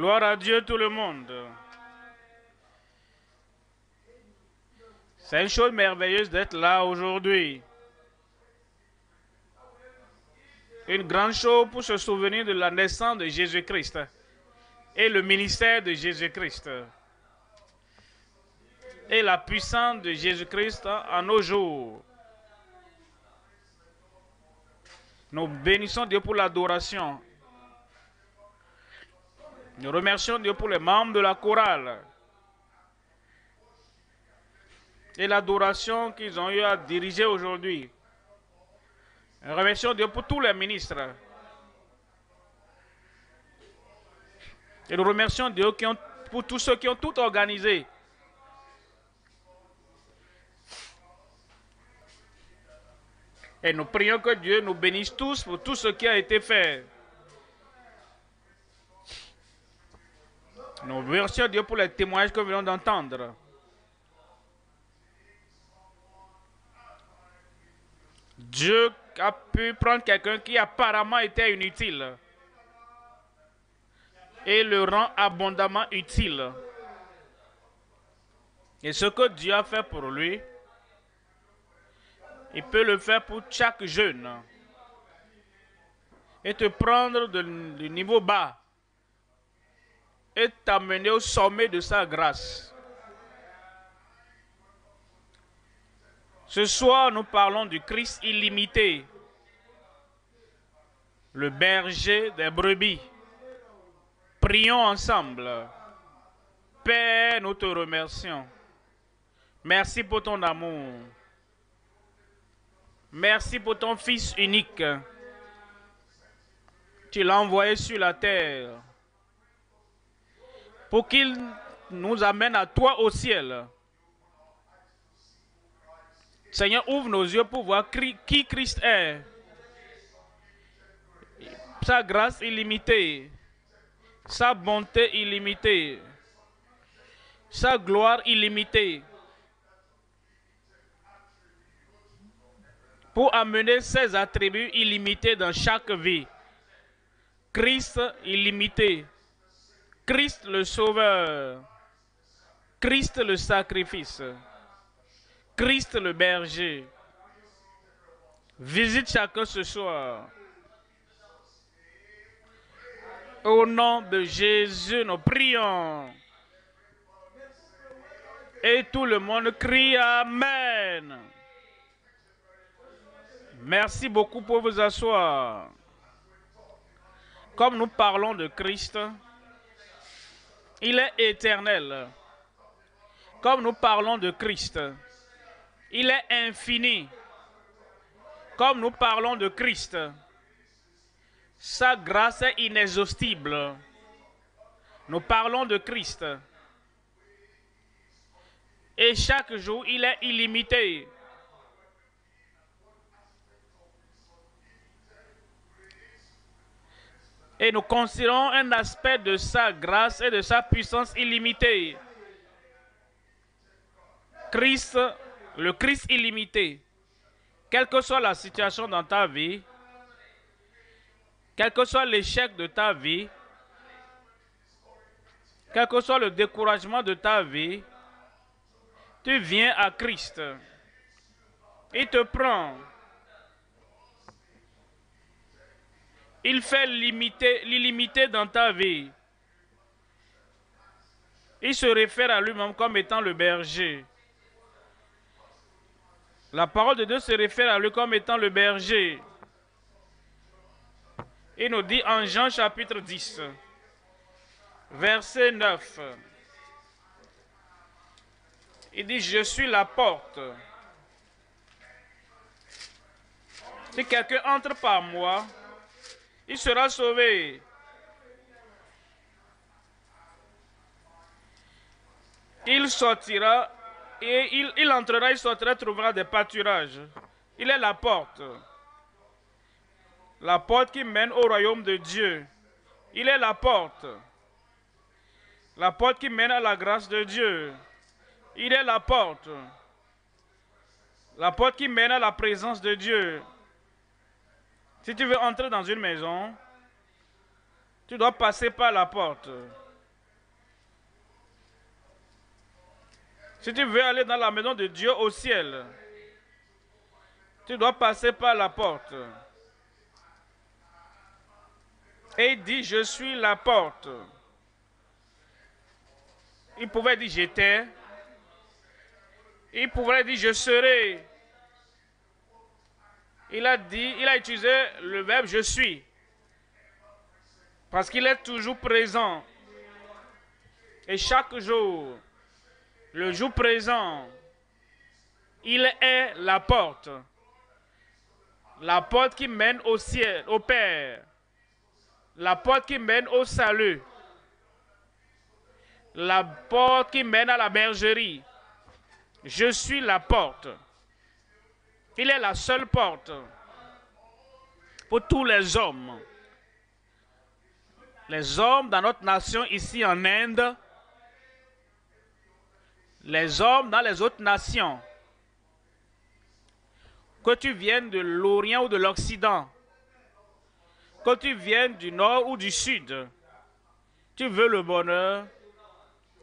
Gloire à Dieu tout le monde. C'est une chose merveilleuse d'être là aujourd'hui. Une grande chose pour se souvenir de la naissance de Jésus-Christ et le ministère de Jésus-Christ et la puissance de Jésus-Christ en nos jours. Nous bénissons Dieu pour l'adoration. Nous remercions Dieu pour les membres de la chorale et l'adoration qu'ils ont eu à diriger aujourd'hui. Nous remercions Dieu pour tous les ministres. Et nous remercions Dieu pour tous ceux qui ont tout organisé. Et nous prions que Dieu nous bénisse tous pour tout ce qui a été fait. Nous remercions Dieu pour les témoignages que nous venons d'entendre. Dieu a pu prendre quelqu'un qui apparemment était inutile et le rend abondamment utile. Et ce que Dieu a fait pour lui, il peut le faire pour chaque jeune et te prendre du niveau bas et t'amener au sommet de sa grâce. Ce soir, nous parlons du Christ illimité, le berger des brebis. Prions ensemble. Père, nous te remercions. Merci pour ton amour. Merci pour ton Fils unique. Tu l'as envoyé sur la terre pour qu'il nous amène à toi au ciel. Seigneur, ouvre nos yeux pour voir qui Christ est. Sa grâce illimitée, sa bonté illimitée, sa gloire illimitée, pour amener ses attributs illimités dans chaque vie. Christ illimité, Christ le Sauveur, Christ le sacrifice, Christ le berger. Visite chacun ce soir. Au nom de Jésus, nous prions. Et tout le monde crie Amen. Merci beaucoup pour vous asseoir. Comme nous parlons de Christ, il est éternel. Comme nous parlons de Christ, il est infini. Comme nous parlons de Christ, sa grâce est inexhaustible. Nous parlons de Christ. Et chaque jour, il est illimité. Et nous considérons un aspect de sa grâce et de sa puissance illimitée. Christ, le Christ illimité. Quelle que soit la situation dans ta vie, quel que soit l'échec de ta vie, quel que soit le découragement de ta vie, tu viens à Christ. Il te prend. Il fait l'illimité dans ta vie. Il se réfère à lui-même comme étant le berger. La parole de Dieu se réfère à lui comme étant le berger. Il nous dit en Jean chapitre 10, verset 9. Il dit, je suis la porte. Si quelqu'un entre par moi, il sera sauvé. Il sortira et il entrera, il sortira, trouvera des pâturages. Il est la porte. La porte qui mène au royaume de Dieu. Il est la porte. La porte qui mène à la grâce de Dieu. Il est la porte. La porte qui mène à la présence de Dieu. Si tu veux entrer dans une maison, tu dois passer par la porte. Si tu veux aller dans la maison de Dieu au ciel, tu dois passer par la porte. Et il dit, je suis la porte. Il pouvait dire, j'étais. Il pouvait dire, je serai. Il a utilisé le verbe je suis. Parce qu'il est toujours présent. Et chaque jour, le jour présent, il est la porte. La porte qui mène au ciel, au Père. La porte qui mène au salut. La porte qui mène à la bergerie. Je suis la porte. Il est la seule porte pour tous les hommes. Les hommes dans notre nation ici en Inde, les hommes dans les autres nations, que tu viennes de l'Orient ou de l'Occident, que tu viennes du Nord ou du Sud, tu veux le bonheur,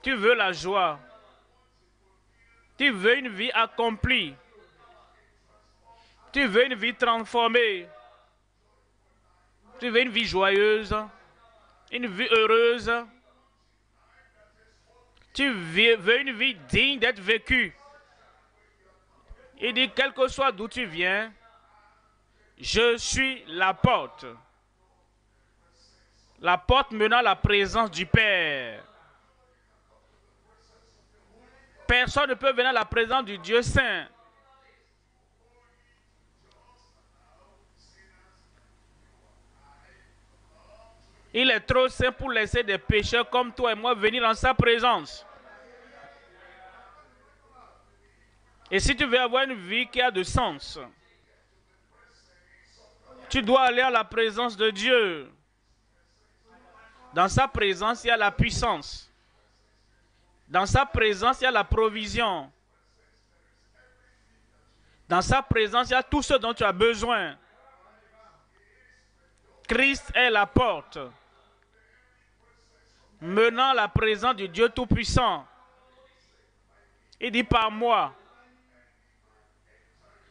tu veux la joie, tu veux une vie accomplie, tu veux une vie transformée, tu veux une vie joyeuse, une vie heureuse, tu veux une vie digne d'être vécue. Il dit, quel que soit d'où tu viens, je suis la porte. La porte menant à la présence du Père. Personne ne peut venir à la présence du Dieu Saint. Il est trop saint pour laisser des pécheurs comme toi et moi venir dans sa présence. Et si tu veux avoir une vie qui a de sens, tu dois aller à la présence de Dieu. Dans sa présence, il y a la puissance. Dans sa présence, il y a la provision. Dans sa présence, il y a tout ce dont tu as besoin. Christ est la porte, menant à la présence du Dieu Tout-Puissant. Il dit par moi.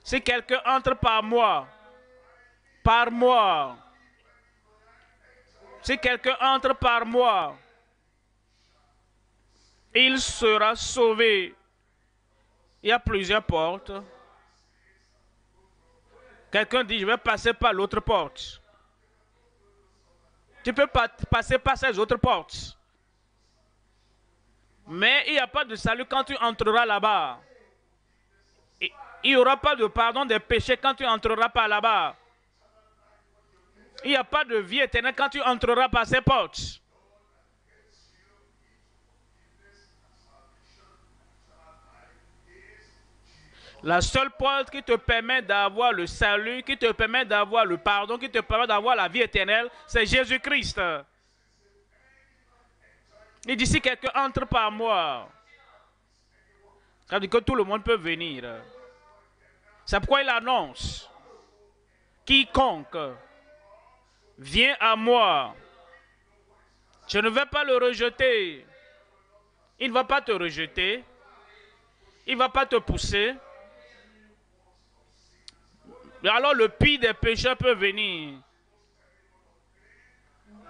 Si quelqu'un entre par moi, si quelqu'un entre par moi, il sera sauvé. Il y a plusieurs portes. Quelqu'un dit, je vais passer par l'autre porte. Tu peux passer par ces autres portes. Mais il n'y a pas de salut quand tu entreras là-bas. Il n'y aura pas de pardon des péchés quand tu entreras par là-bas. Il n'y a pas de vie éternelle quand tu entreras par ces portes. La seule porte qui te permet d'avoir le salut, qui te permet d'avoir le pardon, qui te permet d'avoir la vie éternelle, c'est Jésus-Christ. Il dit, si quelqu'un entre par moi, ça veut dire que tout le monde peut venir. C'est pourquoi il annonce, quiconque vient à moi, je ne vais pas le rejeter. Il ne va pas te rejeter. Il ne va pas te pousser. Alors le pire des pécheurs peut venir.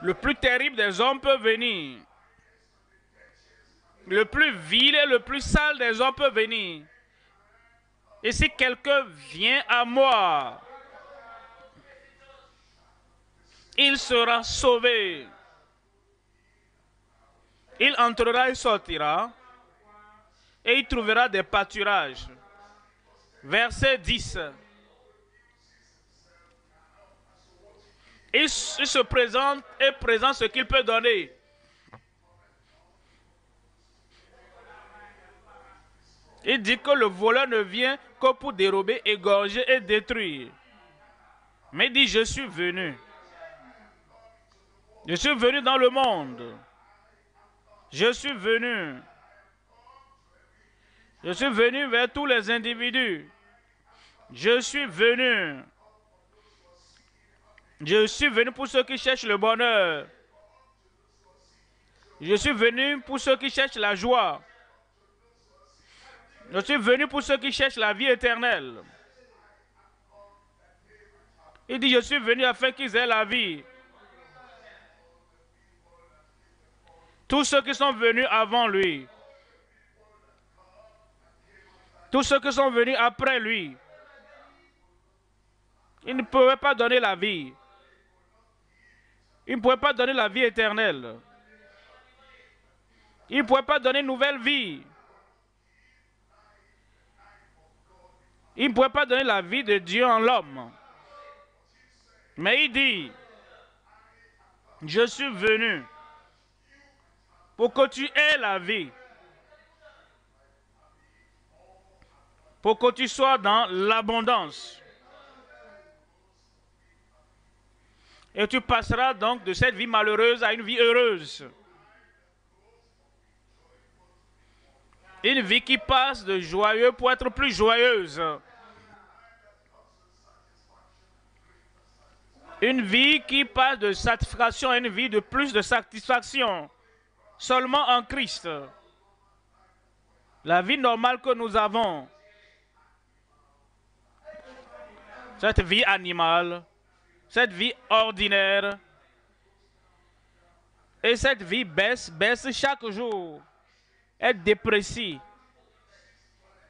Le plus terrible des hommes peut venir. Le plus vil et le plus sale des hommes peut venir. Et si quelqu'un vient à moi, il sera sauvé. Il entrera et sortira, et il trouvera des pâturages. Verset 10. Il se présente et présente ce qu'il peut donner. Il dit que le voleur ne vient que pour dérober, égorger et détruire. Mais il dit, je suis venu. Je suis venu dans le monde. Je suis venu. Je suis venu vers tous les individus. Je suis venu. Je suis venu pour ceux qui cherchent le bonheur. Je suis venu pour ceux qui cherchent la joie. Je suis venu pour ceux qui cherchent la vie éternelle. Il dit, je suis venu afin qu'ils aient la vie. Tous ceux qui sont venus avant lui, tous ceux qui sont venus après lui, ils ne pouvaient pas donner la vie. Ils ne pouvaient pas donner la vie éternelle. Ils ne pouvaient pas donner une nouvelle vie. Ils ne pouvaient pas donner la vie de Dieu en l'homme. Mais il dit, je suis venu pour que tu aies la vie. Pour que tu sois dans l'abondance. Et tu passeras donc de cette vie malheureuse à une vie heureuse. Une vie qui passe de joyeux pour être plus joyeuse. Une vie qui passe de satisfaction à une vie de plus de satisfaction. Seulement en Christ. La vie normale que nous avons. Cette vie animale. Cette vie ordinaire. Et cette vie baisse chaque jour. Elle déprécie.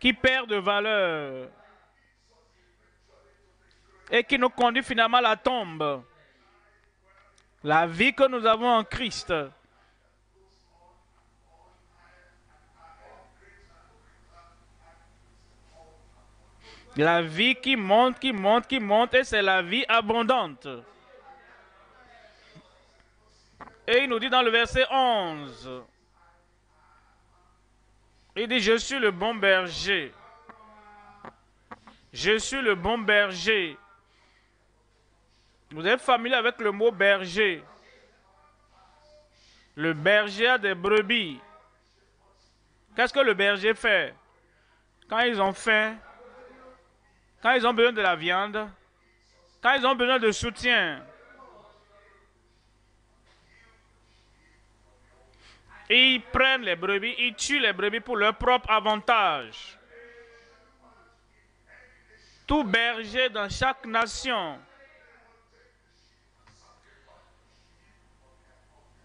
Qui perd de valeur. Et qui nous conduit finalement à la tombe. La vie que nous avons en Christ. La vie qui monte, et c'est la vie abondante. Et il nous dit dans le verset 11, il dit, je suis le bon berger. Je suis le bon berger. Vous êtes familier avec le mot berger. Le berger a des brebis. Qu'est-ce que le berger fait? Quand ils ont faim, quand ils ont besoin de la viande, quand ils ont besoin de soutien, ils prennent les brebis, ils tuent les brebis pour leur propre avantage. Tout berger dans chaque nation,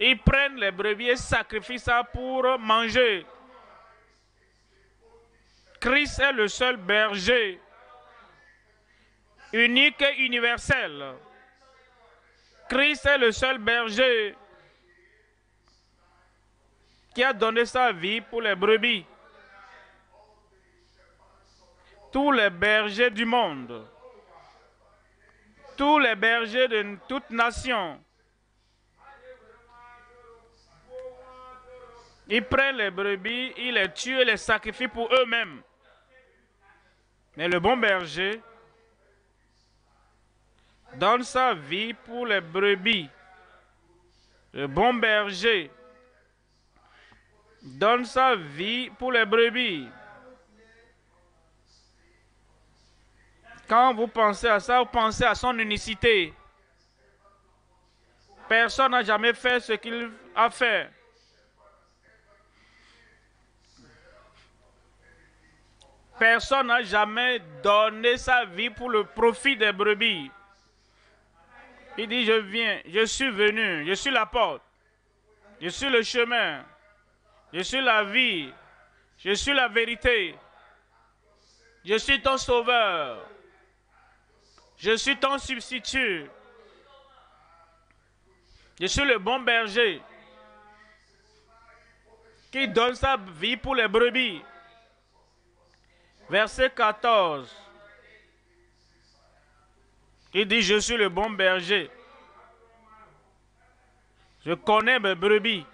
ils prennent les brebis et sacrifient ça pour manger. Christ est le seul berger, unique et universel. Christ est le seul berger qui a donné sa vie pour les brebis. Tous les bergers du monde, tous les bergers de toute nation, ils prennent les brebis, ils les tuent et les sacrifient pour eux-mêmes. Mais le bon berger donne sa vie pour les brebis. Le bon berger donne sa vie pour les brebis. Quand vous pensez à ça, vous pensez à son unicité. Personne n'a jamais fait ce qu'il a fait. Personne n'a jamais donné sa vie pour le profit des brebis. Il dit, je viens, je suis venu, je suis la porte, je suis le chemin, je suis la vie, je suis la vérité, je suis ton sauveur, je suis ton substitut, je suis le bon berger qui donne sa vie pour les brebis. Verset 14. Il dit, je suis le bon berger. Je connais mes brebis.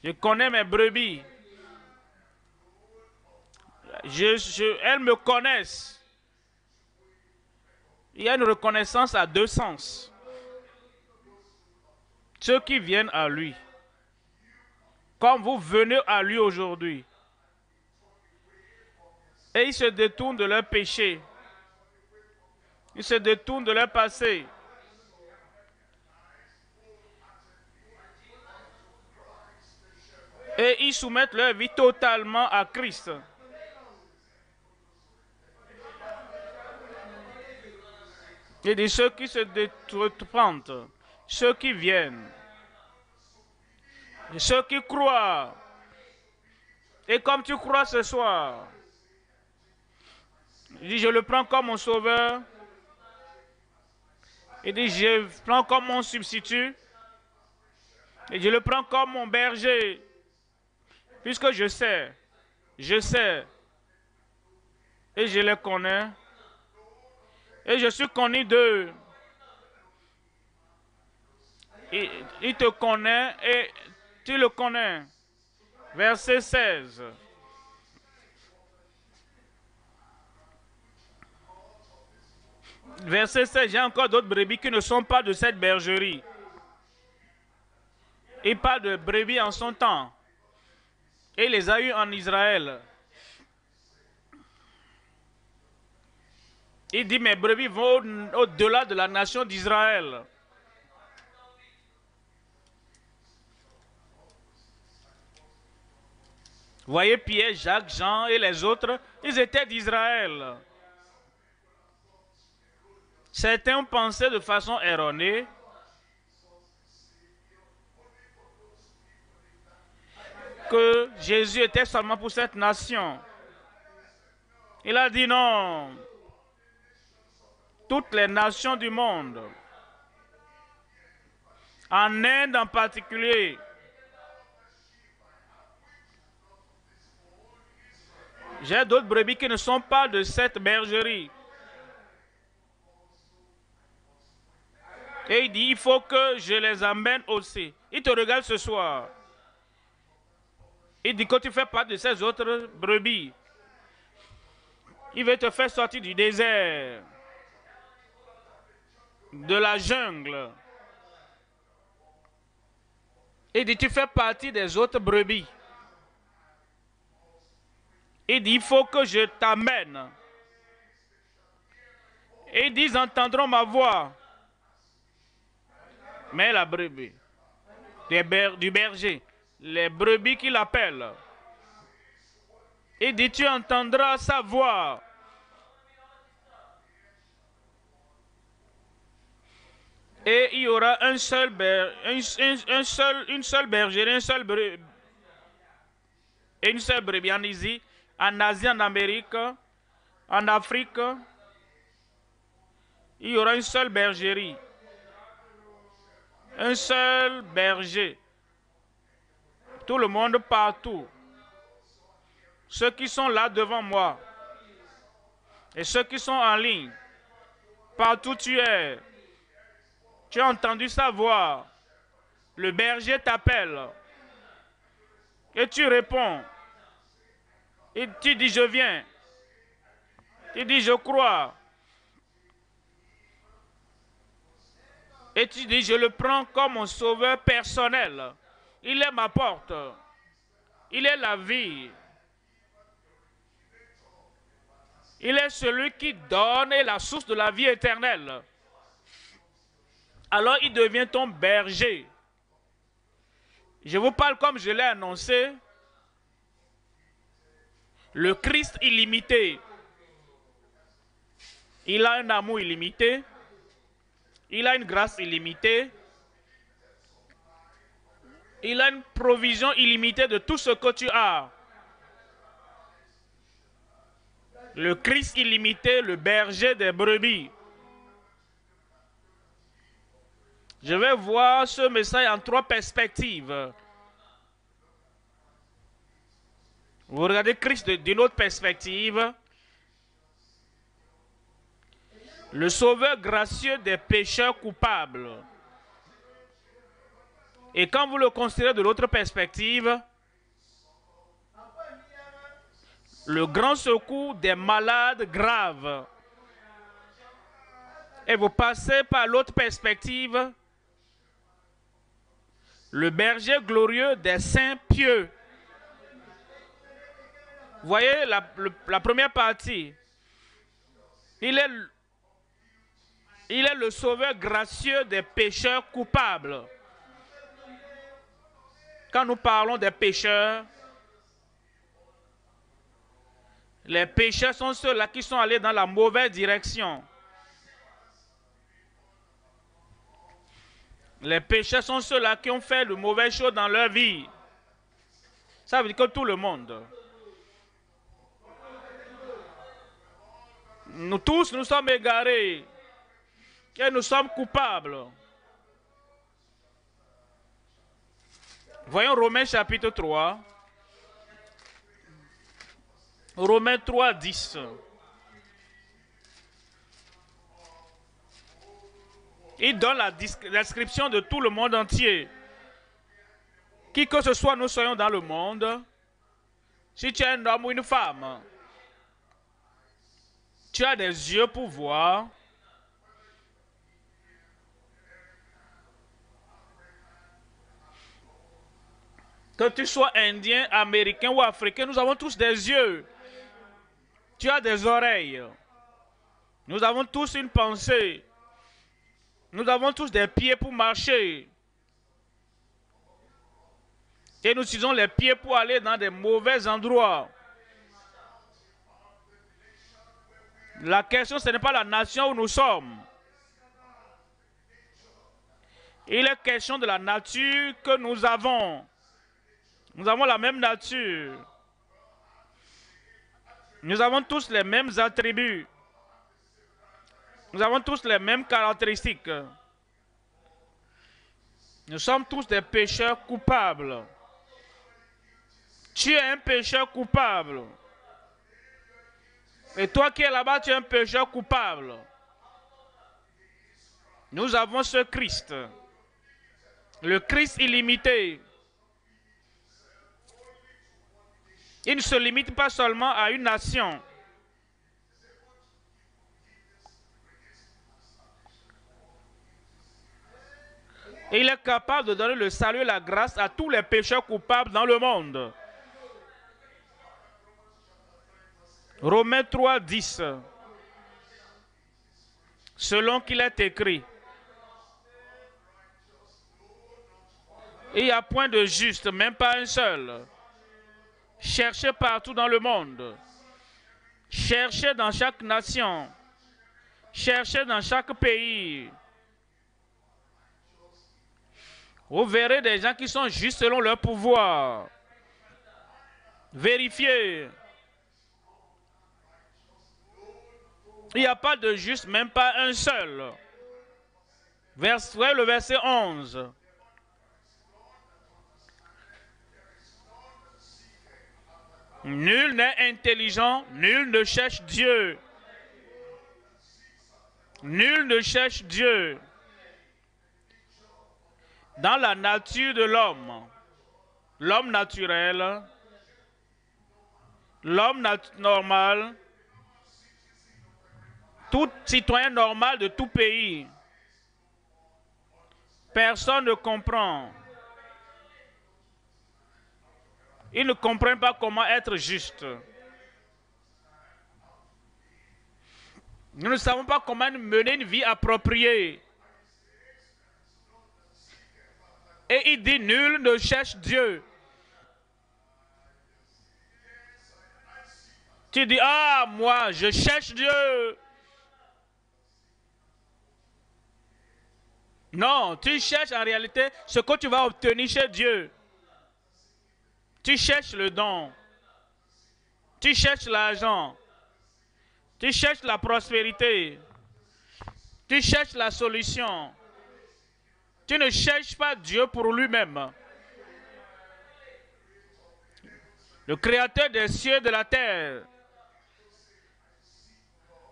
Je connais mes brebis. Elles me connaissent. Il y a une reconnaissance à deux sens. Ceux qui viennent à lui. Comme vous venez à lui aujourd'hui. Et ils se détournent de leur péché. Ils se détournent de leur passé. Et Et ils soumettent leur vie totalement à Christ. Il dit ceux qui se repentent, ceux qui viennent, ceux qui croient. Et comme tu crois ce soir, il dit je le prends comme mon sauveur. Il dit je le prends comme mon substitut. Et je le prends comme mon berger. Puisque je sais, et je les connais, et je suis connu d'eux. Il te connaît et tu le connais. Verset 16. Verset 16, j'ai encore d'autres brebis qui ne sont pas de cette bergerie. Il parle de brebis en son temps. Et il les a eues en Israël. Il dit, mes brebis vont au-delà de la nation d'Israël. Voyez Pierre, Jacques, Jean et les autres, ils étaient d'Israël. Certains ont pensé de façon erronée que Jésus était seulement pour cette nation. Il a dit non. Toutes les nations du monde, en Inde en particulier, j'ai d'autres brebis qui ne sont pas de cette bergerie. Et il dit, il faut que je les amène aussi. Il te regarde ce soir. Il dit que tu fais partie de ces autres brebis. Il veut te faire sortir du désert, de la jungle. Il dit, tu fais partie des autres brebis. Il dit, il faut que je t'amène. Et il dit, ils entendront ma voix. Mais la brebis, du berger, les brebis qui l'appellent. Il dit, tu entendras sa voix. Et il y aura une seule bergerie, une seule brebis en Asie, en Amérique, en Afrique. Il y aura une seule bergerie. Un seul berger. Tout le monde partout. Ceux qui sont là devant moi. Et ceux qui sont en ligne. Partout tu es. Tu as entendu sa voix. Le berger t'appelle. Et tu réponds. Et tu dis je viens. Tu dis je crois. Et tu dis, je le prends comme mon sauveur personnel. Il est ma porte. Il est la vie. Il est celui qui donne et la source de la vie éternelle. Alors il devient ton berger. Je vous parle comme je l'ai annoncé. Le Christ illimité. Il a un amour illimité. Il a une grâce illimitée. Il a une provision illimitée de tout ce que tu as. Le Christ illimité, le berger des brebis. Je vais voir ce message en 3 perspectives. Vous regardez Christ d'une autre perspective. Le sauveur gracieux des pécheurs coupables. Et quand vous le considérez de l'autre perspective, le grand secours des malades graves. Et vous passez par l'autre perspective, le berger glorieux des saints pieux. Vous voyez la première partie. Il est le sauveur gracieux des pécheurs coupables. Quand nous parlons des pécheurs, les pécheurs sont ceux-là qui sont allés dans la mauvaise direction. Les pécheurs sont ceux-là qui ont fait de mauvaises choses dans leur vie. Ça veut dire que tout le monde. Nous tous, nous sommes égarés. Et nous sommes coupables. Voyons Romains chapitre 3. Romains 3, 10. Il donne la description de tout le monde entier. Qui que ce soit nous soyons dans le monde, si tu es un homme ou une femme, tu as des yeux pour voir. Que tu sois indien, américain ou africain, nous avons tous des yeux. Tu as des oreilles. Nous avons tous une pensée. Nous avons tous des pieds pour marcher. Et nous utilisons les pieds pour aller dans des mauvais endroits. La question, ce n'est pas la nation où nous sommes. Il est question de la nature que nous avons. Nous avons la même nature. Nous avons tous les mêmes attributs. Nous avons tous les mêmes caractéristiques. Nous sommes tous des pécheurs coupables. Tu es un pécheur coupable. Et toi qui es là-bas, tu es un pécheur coupable. Nous avons ce Christ. Le Christ illimité. Il ne se limite pas seulement à une nation. Et il est capable de donner le salut et la grâce à tous les pécheurs coupables dans le monde. Romains 3, 10. Selon qu'il est écrit. Il n'y a point de juste, même pas un seul. Cherchez partout dans le monde. Cherchez dans chaque nation. Cherchez dans chaque pays. Vous verrez des gens qui sont justes selon leur pouvoir. Vérifiez. Il n'y a pas de juste, même pas un seul. Le verset 11. Nul n'est intelligent, nul ne cherche Dieu. Nul ne cherche Dieu. Dans la nature de l'homme, l'homme naturel, l'homme normal, tout citoyen normal de tout pays, personne ne comprend. Ils ne comprennent pas comment être juste. Nous ne savons pas comment mener une vie appropriée. Et il dit, nul ne cherche Dieu. Tu dis, ah, moi, je cherche Dieu. Non, tu cherches en réalité ce que tu vas obtenir chez Dieu. Tu cherches le don. Tu cherches l'argent. Tu cherches la prospérité. Tu cherches la solution. Tu ne cherches pas Dieu pour lui-même. Le créateur des cieux et de la terre.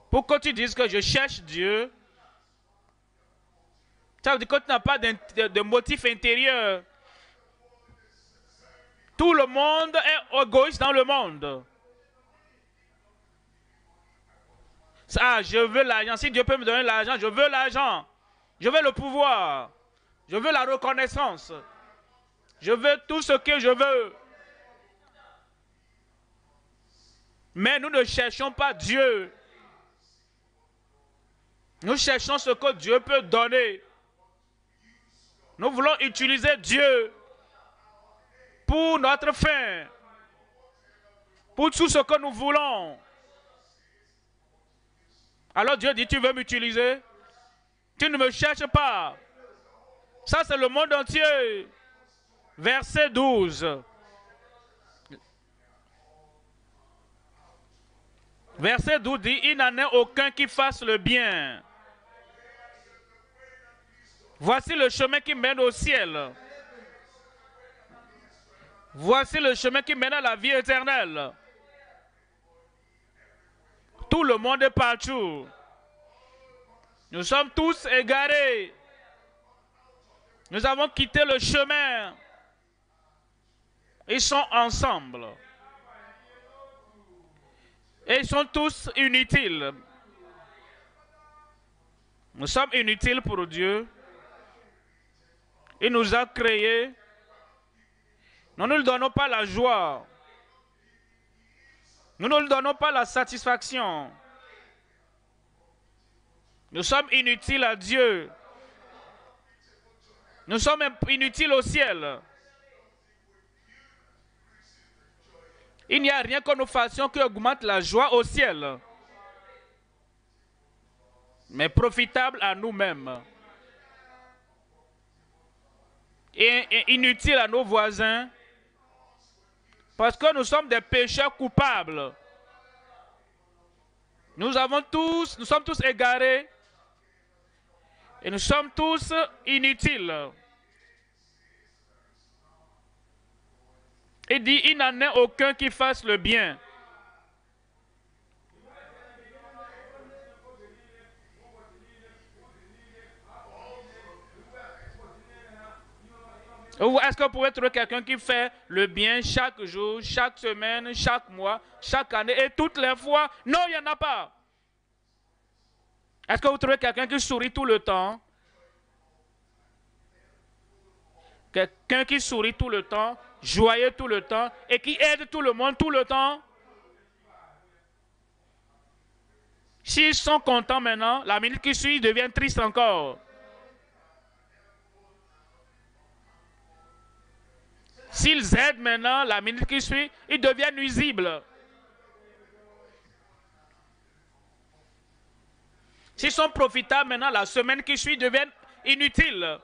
Pour que tu dises que je cherche Dieu, ça veut dire que tu n'as pas de motif intérieur. Tout le monde est égoïste dans le monde. Ah, je veux l'argent. Si Dieu peut me donner l'argent, je veux l'argent. Je veux le pouvoir. Je veux la reconnaissance. Je veux tout ce que je veux. Mais nous ne cherchons pas Dieu. Nous cherchons ce que Dieu peut donner. Nous voulons utiliser Dieu. pour notre faim, pour tout ce que nous voulons. Alors Dieu dit, tu veux m'utiliser? Tu ne me cherches pas. Ça, c'est le monde entier. Verset 12. Verset 12 dit, il n'en est aucun qui fasse le bien. Voici le chemin qui mène au ciel. Voici le chemin qui mène à la vie éternelle. Tout le monde est partout. Nous sommes tous égarés. Nous avons quitté le chemin. Ils sont ensemble. Et ils sont tous inutiles. Nous sommes inutiles pour Dieu. Il nous a créés. Nous ne lui donnons pas la joie. Nous ne lui donnons pas la satisfaction. Nous sommes inutiles à Dieu. Nous sommes inutiles au ciel. Il n'y a rien que nous fassions qui augmente la joie au ciel. Mais profitable à nous-mêmes. Et inutile à nos voisins. Parce que nous sommes des pécheurs coupables. Nous sommes tous égarés. Et nous sommes tous inutiles. Il dit, il n'en est aucun qui fasse le bien. Est-ce que vous pouvez trouver quelqu'un qui fait le bien chaque jour, chaque semaine, chaque mois, chaque année et toutes les fois? Non, il n'y en a pas. Est-ce que vous trouvez quelqu'un qui sourit tout le temps? Quelqu'un qui sourit tout le temps, joyeux tout le temps et qui aide tout le monde tout le temps? S'ils sont contents maintenant, la minute qui suit, ils deviennent tristes encore. S'ils aident maintenant, la minute qui suit, ils deviennent nuisibles. S'ils sont profitables maintenant, la semaine qui suit, ils deviennent inutiles.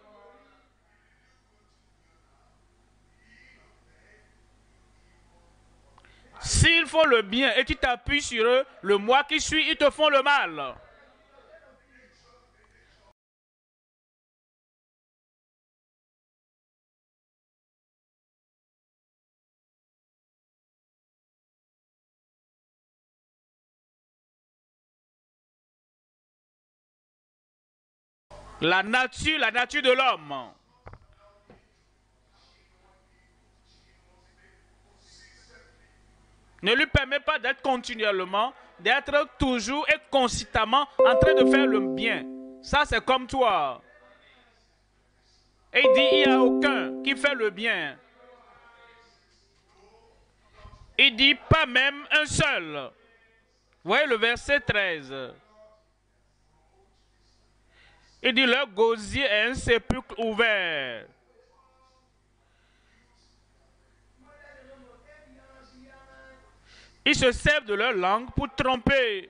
S'ils font le bien et tu t'appuies sur eux, le mois qui suit, ils te font le mal. La nature de l'homme. Ne lui permet pas d'être continuellement, d'être toujours et constamment en train de faire le bien. Ça, c'est comme toi. Et il dit, il n'y a aucun qui fait le bien. Il dit, pas même un seul. Vous voyez le verset 13. Il dit, leur gosier est un sépulcre ouvert. Ils se servent de leur langue pour tromper.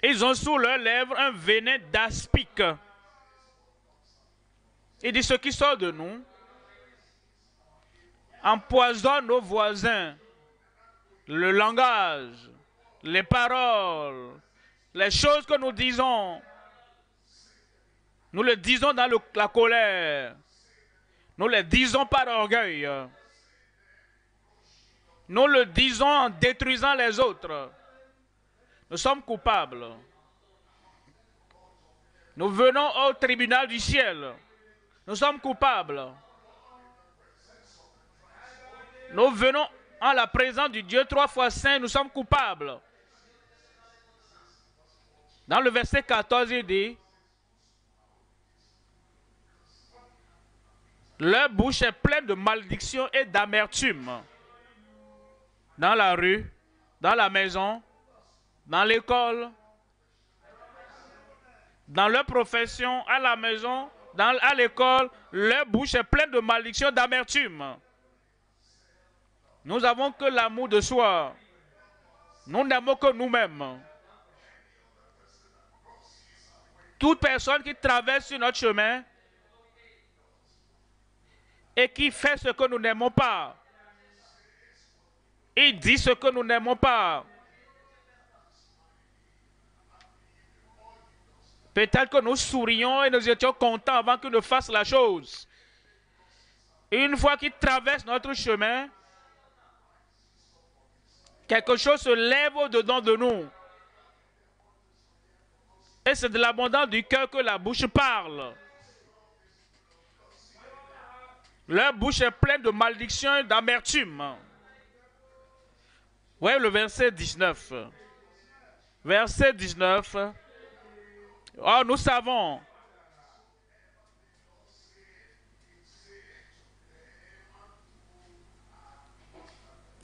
Ils ont sous leurs lèvres un venin d'aspic. Il dit, ce qui sort de nous empoisonne nos voisins. Le langage, les paroles, les choses que nous disons. Nous les disons dans la colère. Nous les disons par orgueil. Nous le disons en détruisant les autres. Nous sommes coupables. Nous venons au tribunal du ciel. Nous sommes coupables. Nous venons en la présence du Dieu 3 fois saint. Nous sommes coupables. Dans le verset 14, il dit, leur bouche est pleine de malédiction et d'amertume. Dans la rue, dans la maison, dans l'école, dans leur profession, à la maison, à l'école, leur bouche est pleine de malédiction, d'amertume. Nous n'avons que l'amour de soi. Nous n'aimons que nous-mêmes. Toute personne qui traverse sur notre chemin et qui fait ce que nous n'aimons pas, et dit ce que nous n'aimons pas, peut-être que nous sourions et nous étions contents avant qu'il ne fasse la chose. Et une fois qu'il traverse notre chemin, quelque chose se lève au-dedans de nous. Et c'est de l'abondance du cœur que la bouche parle. Leur bouche est pleine de malédiction et d'amertume. Voyez le verset 19. Verset 19. Oh, nous savons.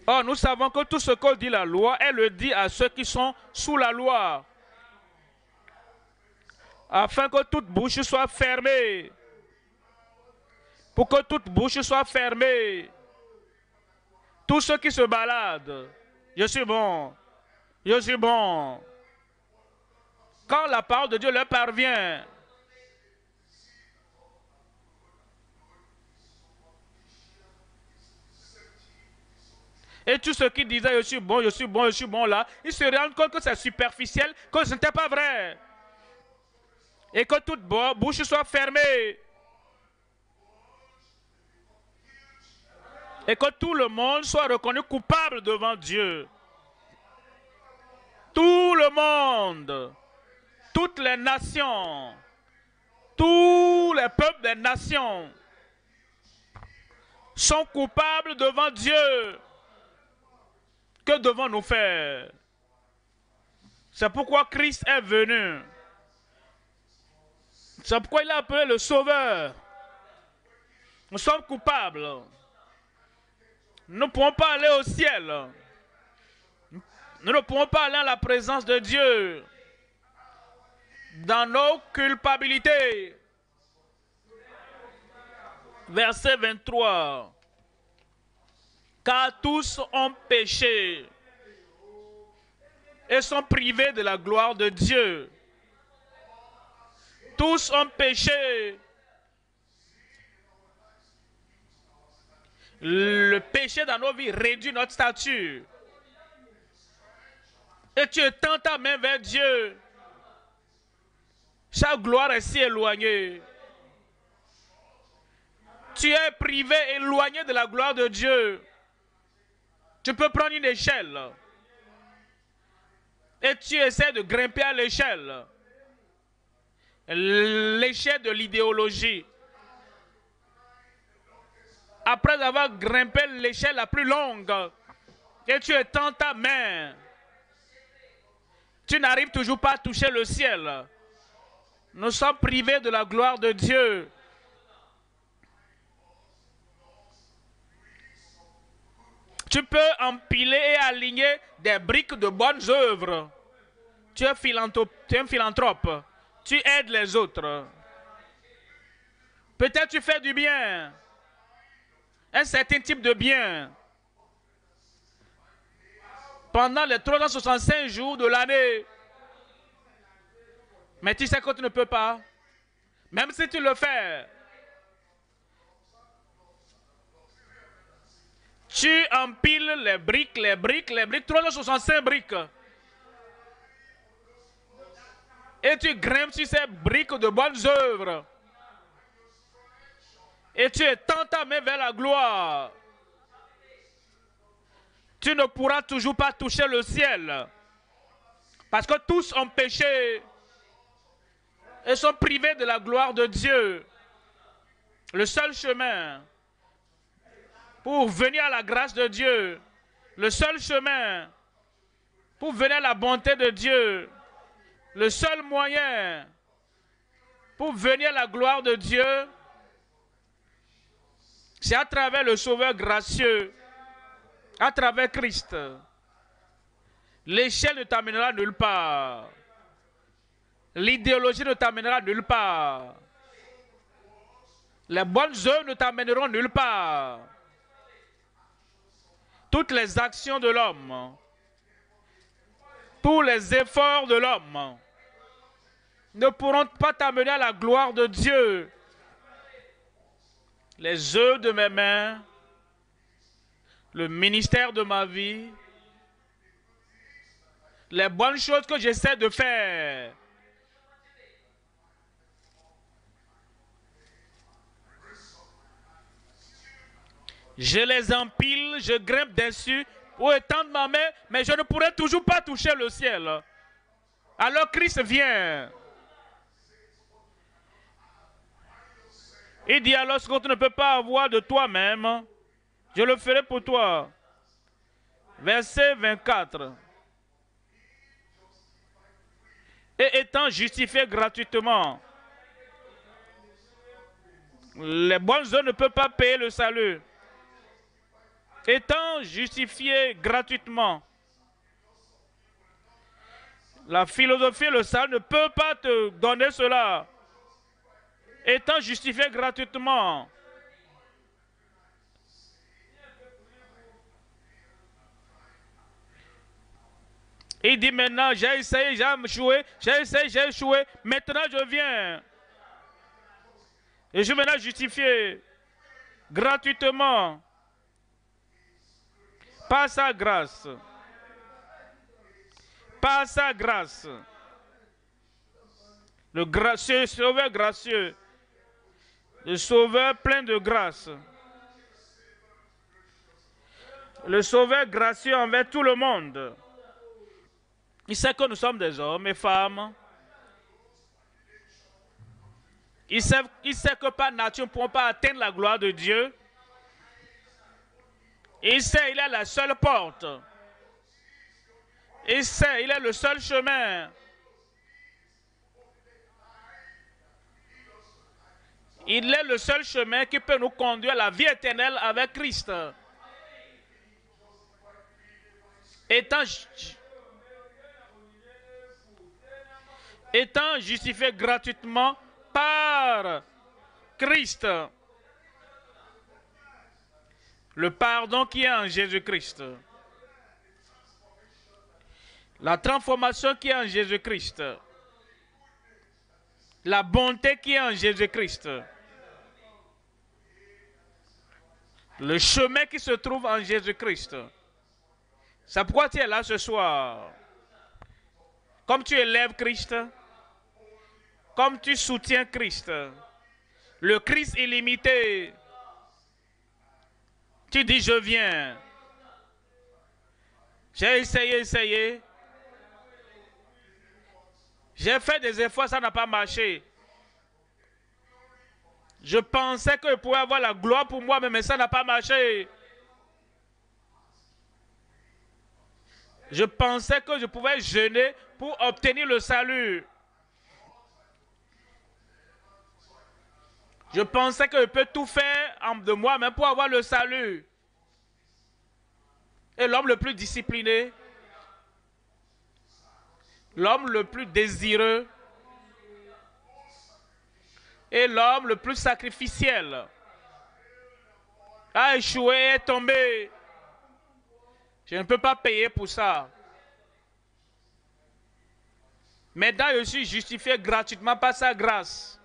Oh, nous savons que tout ce que dit la loi, elle le dit à ceux qui sont sous la loi. Afin que toute bouche soit fermée. Pour que toute bouche soit fermée. Tous ceux qui se baladent. Je suis bon. Je suis bon. Quand la parole de Dieu leur parvient, et tous ceux qui disaient je suis bon, je suis bon, je suis bon là, ils se rendent compte que c'est superficiel, que ce n'était pas vrai. Et que toute bouche soit fermée. Et que tout le monde soit reconnu coupable devant Dieu. Tout le monde, toutes les nations, tous les peuples des nations sont coupables devant Dieu. Que devons-nous faire? C'est pourquoi Christ est venu. C'est pourquoi il a appelé le Sauveur. Nous sommes coupables. Nous ne pouvons pas aller au ciel. Nous ne pouvons pas aller à la présence de Dieu dans nos culpabilités. Verset 23. Car tous ont péché et sont privés de la gloire de Dieu. Tous ont péché. Le péché dans nos vies réduit notre statut. Et tu étends ta main vers Dieu. Sa gloire est si éloignée. Tu es privé, éloigné de la gloire de Dieu. Tu peux prendre une échelle. Et tu essaies de grimper à l'échelle. L'échelle de l'idéologie. Après avoir grimpé l'échelle la plus longue, et tu étends ta main, tu n'arrives toujours pas à toucher le ciel. Nous sommes privés de la gloire de Dieu. Tu peux empiler et aligner des briques de bonnes œuvres. Tu es un philanthrope. Tu aides les autres. Peut-être tu fais du bien. Un certain type de bien. Pendant les 365 jours de l'année. Mais tu sais que tu ne peux pas. Même si tu le fais. Tu empiles les briques, 365 briques. Et tu grimpes sur ces briques de bonnes œuvres. Et tu étends ta main vers la gloire. Tu ne pourras toujours pas toucher le ciel. Parce que tous ont péché et sont privés de la gloire de Dieu. Le seul chemin pour venir à la grâce de Dieu, le seul chemin pour venir à la bonté de Dieu, le seul moyen pour venir à la gloire de Dieu, c'est à travers le Sauveur gracieux, à travers Christ. L'échelle ne t'amènera nulle part. L'idéologie ne t'amènera nulle part. Les bonnes œuvres ne t'amèneront nulle part. Toutes les actions de l'homme, tous les efforts de l'homme ne pourront pas t'amener à la gloire de Dieu. Les œuvres de mes mains, le ministère de ma vie, les bonnes choses que j'essaie de faire, je les empile, je grimpe dessus pour étendre ma main, mais je ne pourrai toujours pas toucher le ciel. Alors Christ vient. Il dit alors ce que tu ne peux pas avoir de toi-même, je le ferai pour toi. Verset 24. Et étant justifié gratuitement, les bonnes œuvres ne peuvent pas payer le salut. Étant justifié gratuitement, la philosophie et le salut ne peuvent pas te donner cela. Étant justifié gratuitement, il dit maintenant, j'ai essayé, j'ai échoué, j'ai essayé, j'ai échoué, maintenant je viens. Et je suis maintenant justifié gratuitement par sa grâce. Par sa grâce. Le gracieux, sauveur gracieux. Le sauveur plein de grâce. Le sauveur gracieux envers tout le monde. Il sait que nous sommes des hommes et femmes. Il sait que par nature, nous ne pourrons pas atteindre la gloire de Dieu. Il sait qu'il est la seule porte. Il sait, il est le seul chemin. Il est le seul chemin qui peut nous conduire à la vie éternelle avec Christ. Étant justifié gratuitement par Christ. Le pardon qui est en Jésus-Christ. La transformation qui est en Jésus-Christ. La bonté qui est en Jésus-Christ. Le chemin qui se trouve en Jésus-Christ. C'est pourquoi tu es là ce soir. Comme tu élèves Christ, comme tu soutiens Christ, le Christ illimité, tu dis je viens. J'ai essayé. J'ai fait des efforts, ça n'a pas marché. Je pensais que je pouvais avoir la gloire pour moi, mais ça n'a pas marché. Je pensais que je pouvais jeûner pour obtenir le salut. Je pensais que je peux tout faire de moi-même pour avoir le salut. Et l'homme le plus discipliné, l'homme le plus désireux et l'homme le plus sacrificiel a échoué et est tombé. Je ne peux pas payer pour ça. Maintenant, je suis justifié gratuitement par sa grâce.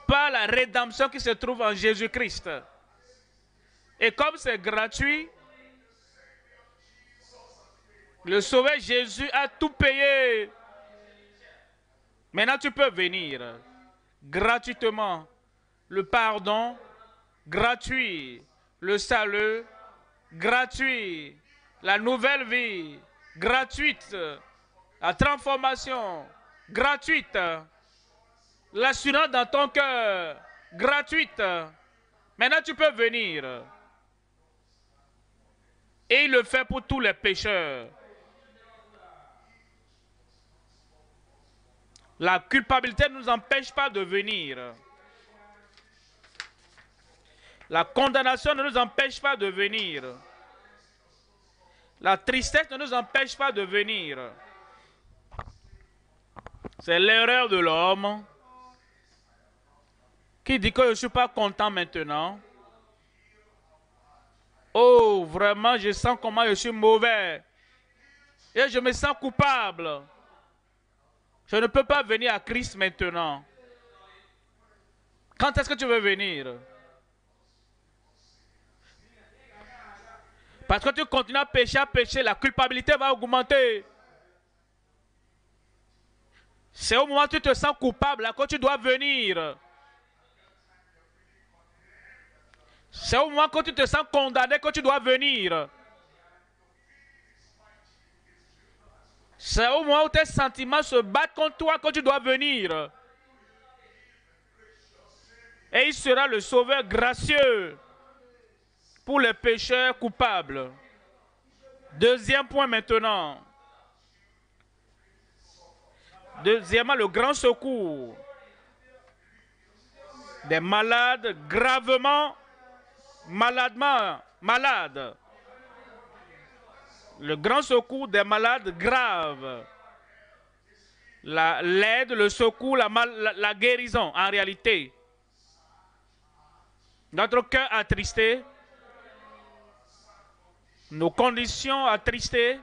Par la rédemption qui se trouve en Jésus-Christ. Et comme c'est gratuit, le Sauveur Jésus a tout payé. Maintenant, tu peux venir gratuitement. Le pardon, gratuit. Le salut, gratuit. La nouvelle vie, gratuite. La transformation, gratuite. L'assurance dans ton cœur, gratuite. Maintenant, tu peux venir. Et il le fait pour tous les pécheurs. La culpabilité ne nous empêche pas de venir. La condamnation ne nous empêche pas de venir. La tristesse ne nous empêche pas de venir. C'est l'erreur de l'homme Qui dit que je ne suis pas content maintenant? Oh, vraiment, je sens comment je suis mauvais. Et je me sens coupable. Je ne peux pas venir à Christ maintenant. Quand est-ce que tu veux venir? Parce que tu continues à pécher, la culpabilité va augmenter. C'est au moment où tu te sens coupable là, que tu dois venir. C'est au moment où tu te sens condamné que tu dois venir. C'est au moment où tes sentiments se battent contre toi que tu dois venir. Et il sera le sauveur gracieux pour les pécheurs coupables. Deuxième point maintenant. Deuxièmement, le grand secours des malades gravement malades. Le grand secours des malades graves. L'aide, le secours, la guérison en réalité. Notre cœur attristé, nos conditions attristées,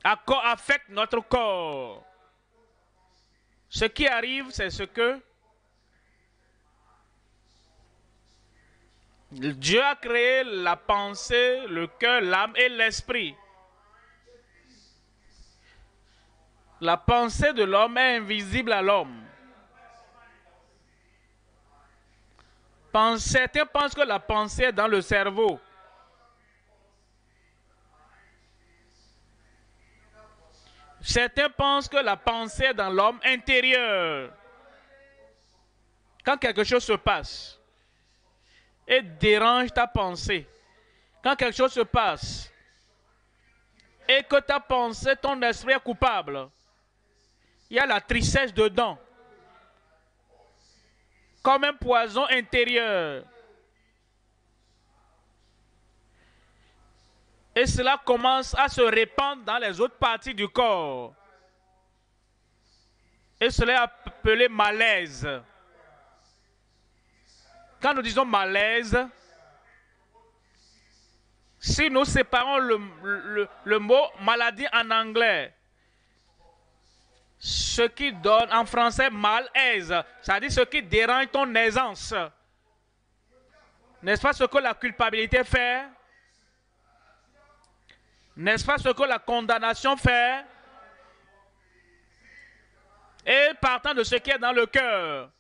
affectent notre corps. Ce qui arrive, c'est ce que Dieu a créé la pensée, le cœur, l'âme et l'esprit. La pensée de l'homme est invisible à l'homme. Certains pensent que la pensée est dans le cerveau. Certains pensent que la pensée est dans l'homme intérieur. Quand quelque chose se passe et dérange ta pensée, quand quelque chose se passe et que ta pensée, ton esprit est coupable, il y a la tristesse dedans, comme un poison intérieur. Et cela commence à se répandre dans les autres parties du corps. Et cela est appelé malaise. Quand nous disons malaise, si nous séparons le mot maladie en anglais, ce qui donne en français malaise, c'est-à-dire ce qui dérange ton aisance. N'est-ce pas ce que la culpabilité fait? N'est-ce pas ce que la condamnation fait? Et partant de ce qui est dans le cœur,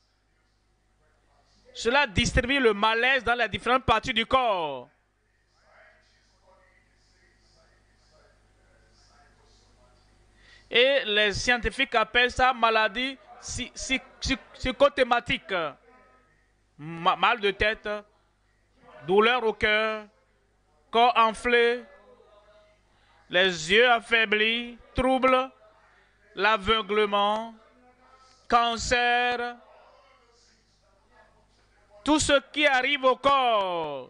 cela distribue le malaise dans les différentes parties du corps. Et les scientifiques appellent ça maladie psychothématique. Mal de tête, douleur au cœur, corps enflé, les yeux affaiblis, troubles, l'aveuglement, cancer, tout ce qui arrive au corps.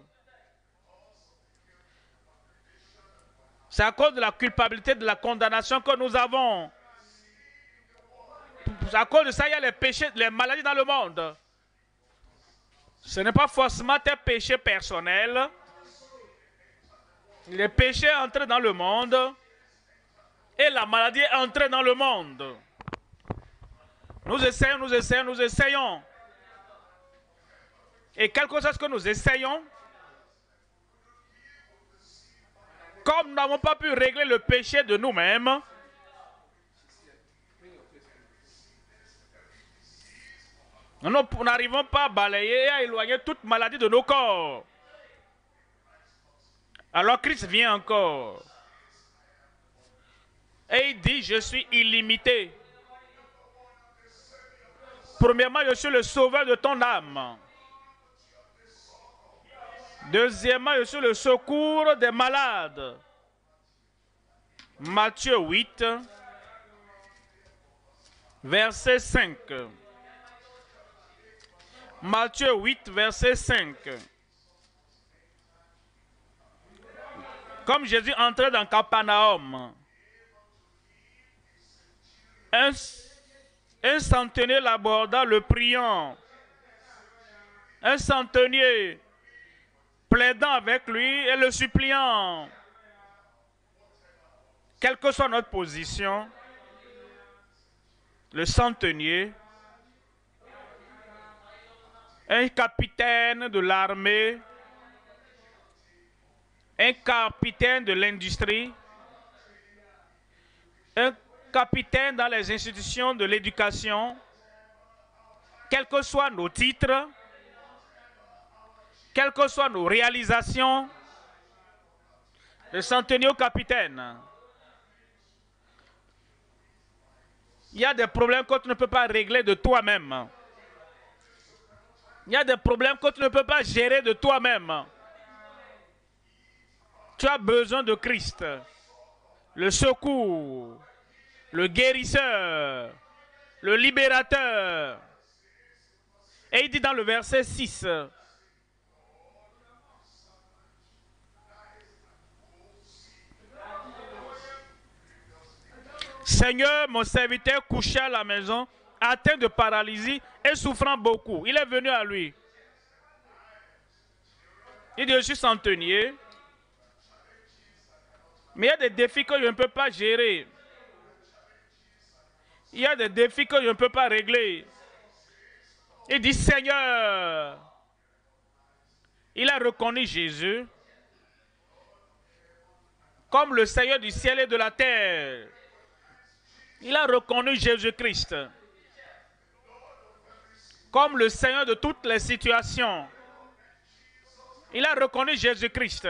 C'est à cause de la culpabilité, de la condamnation que nous avons. À cause de ça, il y a les péchés, les maladies dans le monde. Ce n'est pas forcément tes péchés personnels. Les péchés entrent dans le monde et la maladie est entrée dans le monde. Nous essayons. Et quelque chose que nous essayons, comme nous n'avons pas pu régler le péché de nous-mêmes, nous n'arrivons pas à balayer et à éloigner toute maladie de nos corps. Alors Christ vient encore. Et il dit, je suis illimité. Premièrement, je suis le sauveur de ton âme. Deuxièmement, je suis le secours des malades. Matthieu 8, verset 5. Matthieu 8, verset 5. Comme Jésus entrait dans Capernaum, Un centenier l'aborda, le priant. Un centenier plaidant avec lui et le suppliant. Quelle que soit notre position, le centenier, un capitaine de l'armée, un capitaine de l'industrie, un capitaine dans les institutions de l'éducation, quels que soient nos titres, quelles que soient nos réalisations, le centenier au capitaine. Il y a des problèmes que tu ne peux pas régler de toi-même. Il y a des problèmes que tu ne peux pas gérer de toi-même. Tu as besoin de Christ, le secours, le guérisseur, le libérateur. Et il dit dans le verset 6, Seigneur, mon serviteur couché à la maison, atteint de paralysie et souffrant beaucoup. Il est venu à lui. Il dit, je suis centenier, mais il y a des défis que je ne peux pas gérer. Il y a des défis que je ne peux pas régler. Il dit, Seigneur, il a reconnu Jésus comme le Seigneur du ciel et de la terre. Il a reconnu Jésus-Christ comme le Seigneur de toutes les situations. Il a reconnu Jésus-Christ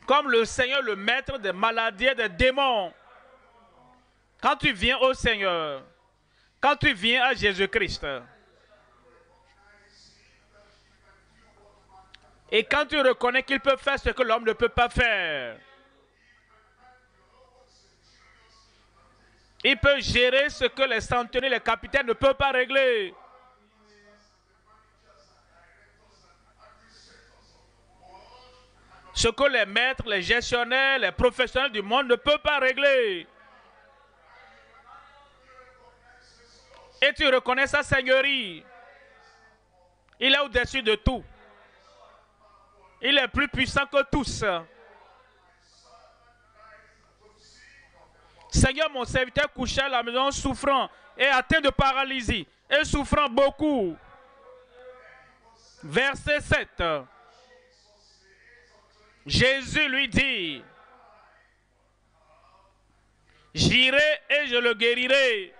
comme le Seigneur, le maître des maladies et des démons. Quand tu viens au Seigneur, quand tu viens à Jésus-Christ, et quand tu reconnais qu'il peut faire ce que l'homme ne peut pas faire, il peut gérer ce que les centeniers, les capitaines ne peuvent pas régler. Ce que les maîtres, les gestionnaires, les professionnels du monde ne peuvent pas régler. Et tu reconnais sa seigneurie. Il est au-dessus de tout. Il est plus puissant que tous. Seigneur, mon serviteur couché à la maison souffrant et atteint de paralysie et souffrant beaucoup. Verset 7. Jésus lui dit, j'irai et je le guérirai.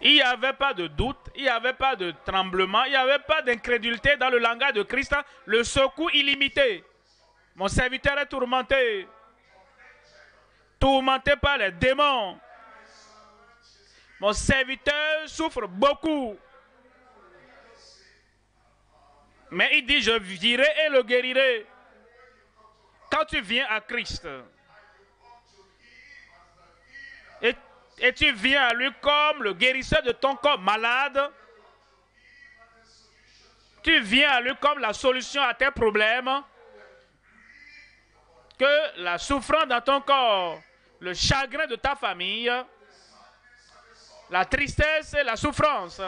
Il n'y avait pas de doute, il n'y avait pas de tremblement, il n'y avait pas d'incrédulité dans le langage de Christ, le secours illimité. Mon serviteur est tourmenté, tourmenté par les démons. Mon serviteur souffre beaucoup. Mais il dit, je virai et le guérirai. Quand tu viens à Christ, et tu viens à lui comme le guérisseur de ton corps malade, tu viens à lui comme la solution à tes problèmes, que la souffrance dans ton corps, le chagrin de ta famille, la tristesse et la souffrance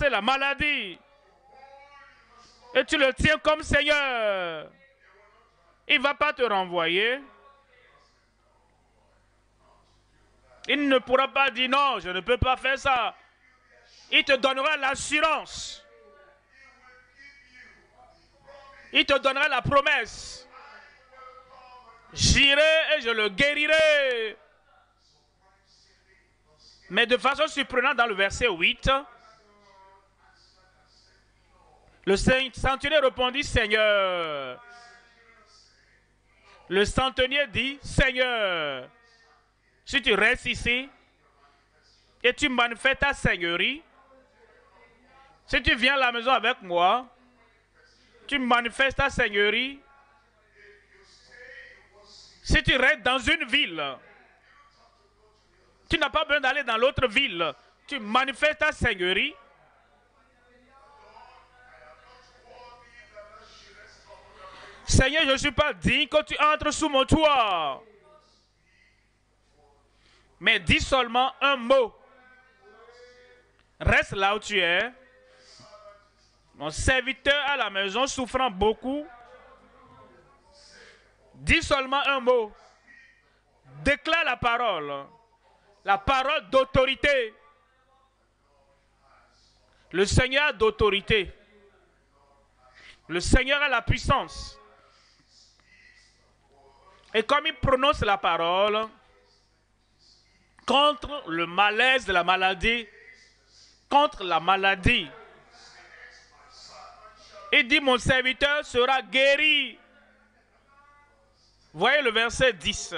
et la maladie, et tu le tiens comme Seigneur, il ne va pas te renvoyer. Il ne pourra pas dire non, je ne peux pas faire ça. Il te donnera l'assurance. Il te donnera la promesse. J'irai et je le guérirai. Mais de façon surprenante, dans le verset 8, le centenier répondit, Seigneur. Le centenier dit, Seigneur, si tu restes ici et tu manifestes ta seigneurie, si tu viens à la maison avec moi, tu manifestes ta seigneurie. Si tu restes dans une ville, tu n'as pas besoin d'aller dans l'autre ville. Tu manifestes ta seigneurie. Seigneur, je ne suis pas digne que tu entres sous mon toit. Mais dis seulement un mot. Reste là où tu es. Mon serviteur à la maison souffrant beaucoup. Dis seulement un mot. Déclare la parole. La parole d'autorité. Le Seigneur a d'autorité. Le Seigneur a la puissance. Et comme il prononce la parole contre le malaise de la maladie, contre la maladie, il dit, mon serviteur sera guéri. Voyez le verset 10.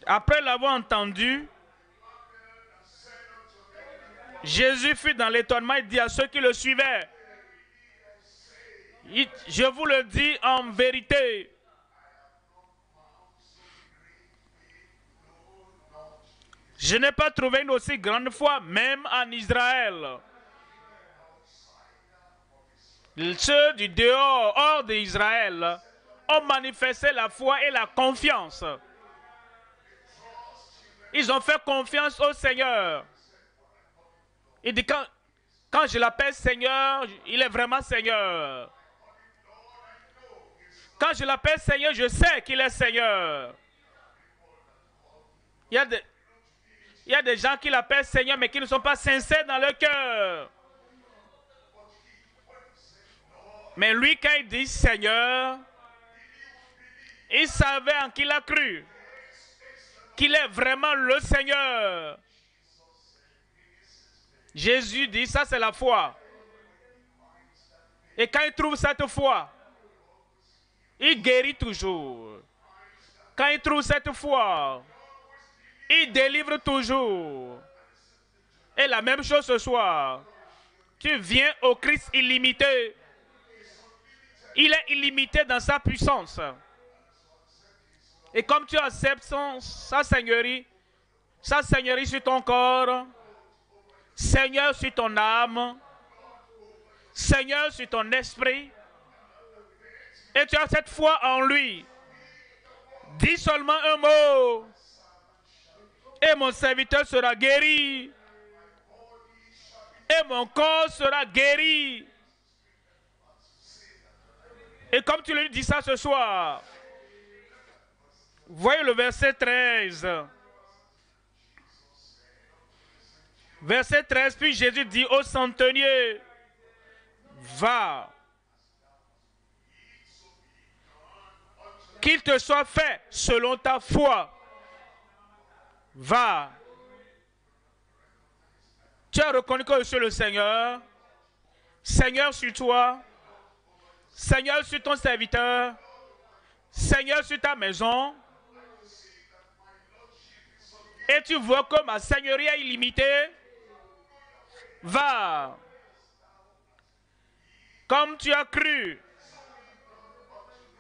Après l'avoir entendu, Jésus fut dans l'étonnement et dit à ceux qui le suivaient, je vous le dis en vérité, je n'ai pas trouvé une aussi grande foi, même en Israël. Ceux du dehors, hors d'Israël, ont manifesté la foi et la confiance. Ils ont fait confiance au Seigneur. Il dit, quand je l'appelle Seigneur, il est vraiment Seigneur. Quand je l'appelle Seigneur, je sais qu'il est Seigneur. Il y a des gens qui l'appellent Seigneur, mais qui ne sont pas sincères dans leur cœur. Mais lui, quand il dit Seigneur, il savait en qui il a cru. Qu'il est vraiment le Seigneur. Jésus dit, ça c'est la foi. Et quand il trouve cette foi, il guérit toujours. Quand il trouve cette foi, il délivre toujours. Et la même chose ce soir. Tu viens au Christ illimité. Il est illimité dans sa puissance. Et comme tu acceptes sa seigneurie sur ton corps, Seigneur sur ton âme, Seigneur sur ton esprit, et tu as cette foi en lui, dis seulement un mot, et mon serviteur sera guéri, et mon corps sera guéri. Et comme tu lui dis ça ce soir, voyez le verset 13. Verset 13, puis Jésus dit au centenier, va, qu'il te soit fait selon ta foi. Va. Tu as reconnu que je suis le Seigneur. Seigneur sur toi. Seigneur sur ton serviteur. Seigneur sur ta maison. Et tu vois que ma seigneurie est illimitée. Va. Comme tu as cru.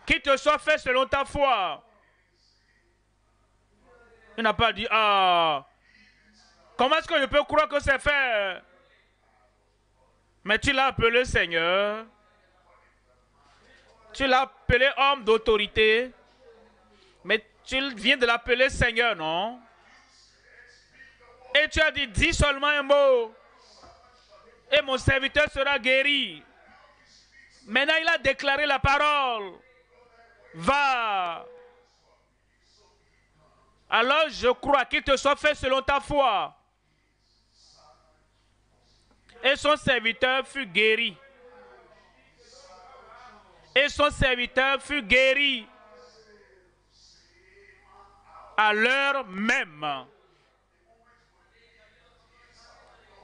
Qu'il te soit fait selon ta foi. Il n'a pas dit, ah, comment est-ce que je peux croire que c'est fait? Mais tu l'as appelé Seigneur. Tu l'as appelé homme d'autorité. Mais tu viens de l'appeler Seigneur, non? Et tu as dit, dis seulement un mot. Et mon serviteur sera guéri. Maintenant, il a déclaré la parole. Va. Alors je crois qu'il te soit fait selon ta foi. Et son serviteur fut guéri. Et son serviteur fut guéri à l'heure même.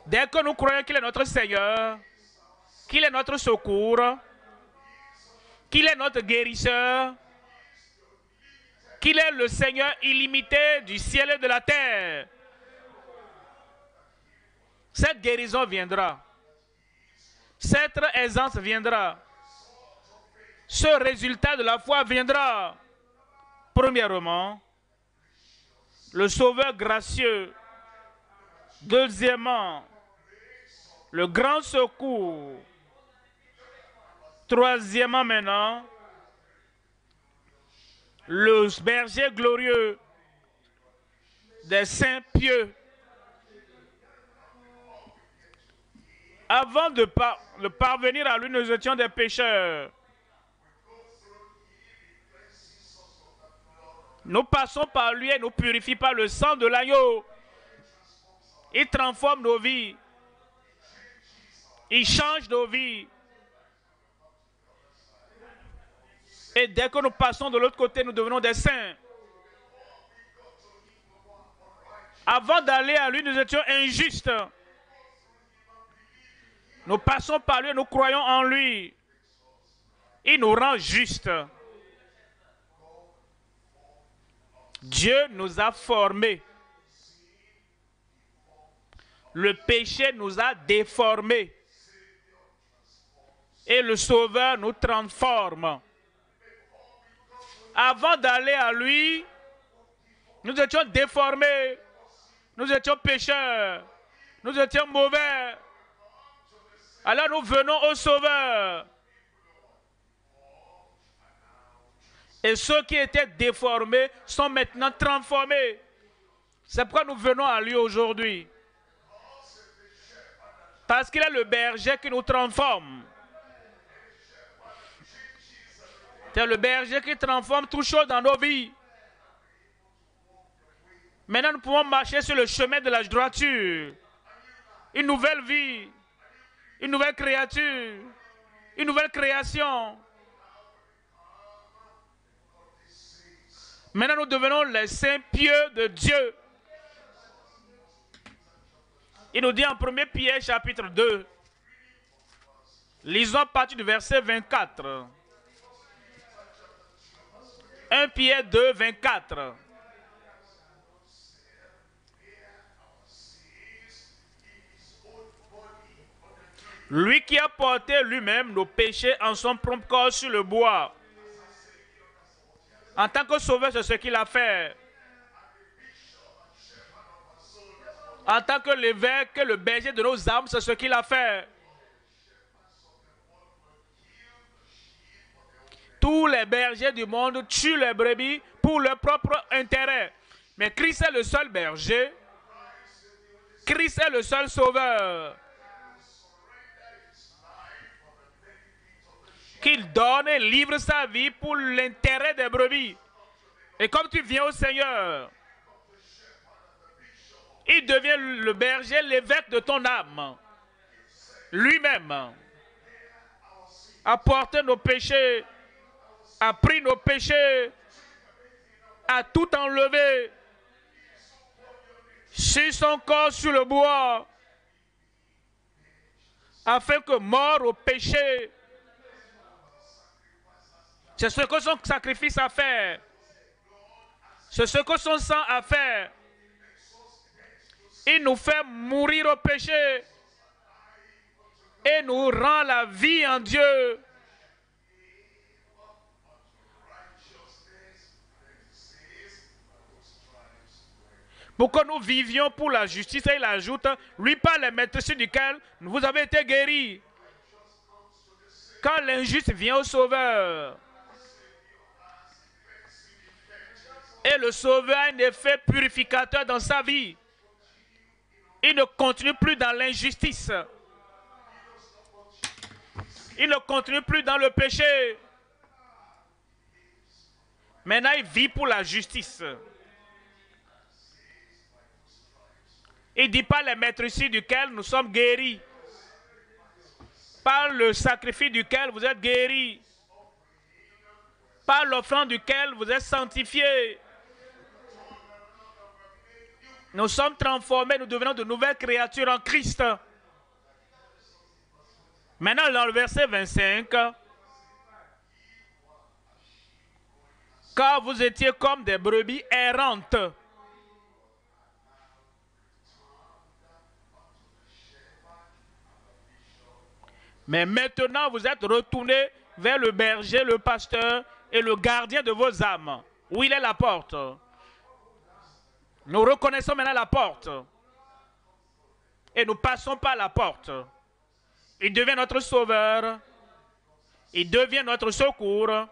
Dès que nous croyons qu'il est notre Seigneur, qu'il est notre secours, qu'il est notre guérisseur, qu'il est le Seigneur illimité du ciel et de la terre, cette guérison viendra. Cette aisance viendra. Ce résultat de la foi viendra. Premièrement, le Sauveur gracieux. Deuxièmement, le grand secours. Troisièmement maintenant, le berger glorieux des saints pieux. Avant de parvenir à lui, nous étions des pécheurs. Nous passons par lui et nous purifie par le sang de l'agneau. Il transforme nos vies. Il change nos vies. Et dès que nous passons de l'autre côté, nous devenons des saints. Avant d'aller à lui, nous étions injustes. Nous passons par lui et nous croyons en lui. Il nous rend justes. Dieu nous a formés. Le péché nous a déformés. Et le Sauveur nous transforme. Avant d'aller à lui, nous étions déformés. Nous étions pécheurs. Nous étions mauvais. Alors nous venons au Sauveur. Et ceux qui étaient déformés sont maintenant transformés. C'est pourquoi nous venons à lui aujourd'hui. Parce qu'il est le berger qui nous transforme. C'est le berger qui transforme toutes choses dans nos vies. Maintenant, nous pouvons marcher sur le chemin de la droiture. Une nouvelle vie. Une nouvelle créature. Une nouvelle création. Maintenant, nous devenons les saints pieux de Dieu. Il nous dit en 1 Pierre chapitre 2. Lisons à partir du verset 24. 1 Pierre 2, 24. Lui qui a porté lui-même nos péchés en son propre corps sur le bois. En tant que sauveur, c'est ce qu'il a fait. En tant que l'évêque, le berger de nos âmes, c'est ce qu'il a fait. Tous les bergers du monde tuent les brebis pour leur propre intérêt. Mais Christ est le seul berger. Christ est le seul sauveur. Qu'il donne et livre sa vie pour l'intérêt des brebis. Et comme tu viens au Seigneur, il devient le berger, l'évêque de ton âme. Lui-même a porté nos péchés, a pris nos péchés, a tout enlevé sur son corps sur le bois, afin que mort au péché. C'est ce que son sacrifice a fait. C'est ce que son sang a fait. Il nous fait mourir au péché et nous rend la vie en Dieu. Pour que nous vivions pour la justice, et il ajoute, lui par les maîtrises duquel vous avez été guéris. Quand l'injuste vient au Sauveur, et le Sauveur a un effet purificateur dans sa vie. Il ne continue plus dans l'injustice. Il ne continue plus dans le péché. Maintenant, il vit pour la justice. Il dit par les maîtrises duquel nous sommes guéris. Par le sacrifice duquel vous êtes guéris. Par l'offrande duquel vous êtes sanctifiés. Nous sommes transformés, nous devenons de nouvelles créatures en Christ. Maintenant, dans le verset 25, car vous étiez comme des brebis errantes. Mais maintenant, vous êtes retournés vers le berger, le pasteur et le gardien de vos âmes. Où il est la porte. Nous reconnaissons maintenant la porte. Et nous passons par la porte. Il devient notre sauveur. Il devient notre secours.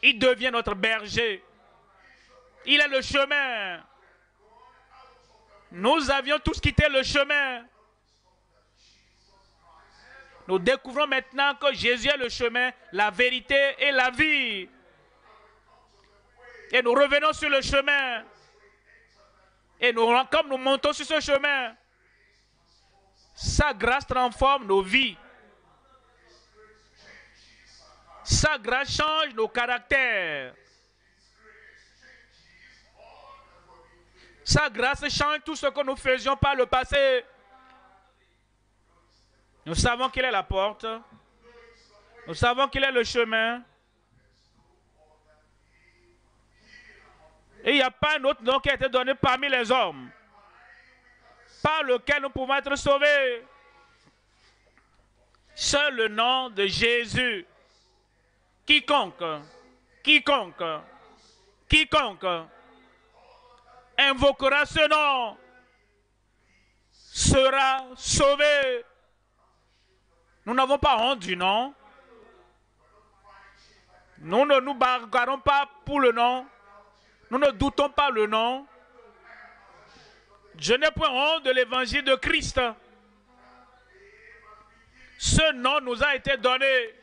Il devient notre berger. Il est le chemin. Nous avions tous quitté le chemin. Nous découvrons maintenant que Jésus est le chemin, la vérité et la vie. Et nous revenons sur le chemin. Et comme nous montons sur ce chemin, sa grâce transforme nos vies. Sa grâce change nos caractères. Sa grâce change tout ce que nous faisions par le passé. Nous savons qu'il est la porte. Nous savons qu'il est le chemin. Et il n'y a pas un autre nom qui a été donné parmi les hommes, par lequel nous pouvons être sauvés. Seul le nom de Jésus. Quiconque invoquera ce nom sera sauvé. Nous n'avons pas honte du nom. Nous ne nous bagarrons pas pour le nom. Nous ne doutons pas le nom. Je n'ai point honte de l'évangile de Christ. Ce nom nous a été donné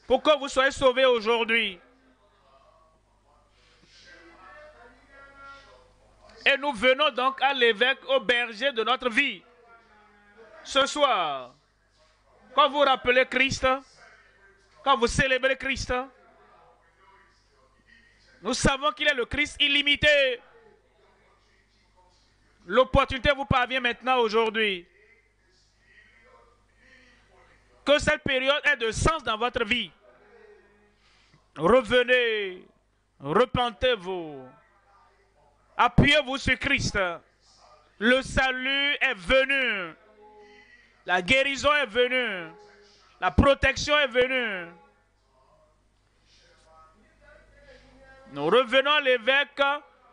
pour que vous soyez sauvés aujourd'hui. Et nous venons donc à l'évêque, au berger de notre vie. Ce soir, quand vous rappelez Christ, quand vous célébrez Christ, nous savons qu'il est le Christ illimité. L'opportunité vous parvient maintenant aujourd'hui. Que cette période ait de sens dans votre vie. Revenez, repentez-vous. Appuyez-vous sur Christ. Le salut est venu. La guérison est venue. La protection est venue. Nous revenons à l'évêque